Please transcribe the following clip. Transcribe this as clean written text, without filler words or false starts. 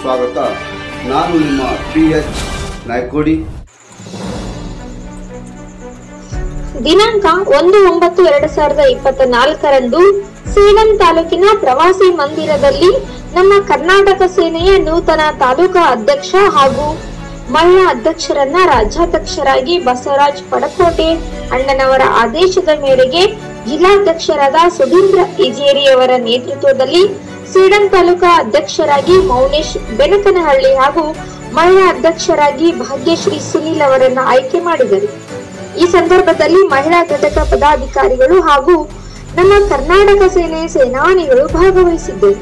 ಸ್ವಾಗತ. ನಾನು ನಿಮ್ಮ PS ನಾಯ್ಕೋಡಿ. ದಿನಾಂಕ 1/9/2024 ಸೇಡಂ ತಾಲೂಕಿನ ಪ್ರವಾಸಿ ಮಂದಿರದಲ್ಲಿ ನಮ್ಮ ಕರ್ನಾಟಕ ಸೇನೆಯ ನೂತನ ತಾಲೂಕಾ ಅಧ್ಯಕ್ಷ ಹಾಗೂ ಮಹಿಳಾ ಅಧ್ಯಕ್ಷರನ್ನ ರಾಜ್ಯಾಧ್ಯಕ್ಷರಾಗಿ ಬಸವರಾಜ್ ಪಡಕೋಟೆ ಅಣ್ಣನವರ ಆದೇಶದ ಮೇರೆಗೆ ಜಿಲ್ಲಾಧ್ಯಕ್ಷರಾದ ಸುಧೀಂದ್ರ ಇಜೇರಿ ಅವರ ನೇತೃತ್ವದಲ್ಲಿ ಸೇಡಂ ತಾಲೂಕಾ ಅಧ್ಯಕ್ಷರಾಗಿ ಮೌನೇಶ್ ಬೆನಕನಹಳ್ಳಿ ಹಾಗೂ ಮಹಿಳಾ ಅಧ್ಯಕ್ಷರಾಗಿ ಭಾಗ್ಯಶ್ರೀ ಸುನೀಲ್ ಅವರನ್ನ ಆಯ್ಕೆ ಮಾಡಿದರು. ಈ ಸಂದರ್ಭದಲ್ಲಿ ಮಹಿಳಾ ಘಟಕ ಪದಾಧಿಕಾರಿಗಳು ಹಾಗೂ ನಮ್ಮ ಕರ್ನಾಟಕ ಸೇನೆ ಸೇನಾನಿಗಳು ಭಾಗವಹಿಸಿದ್ದರು.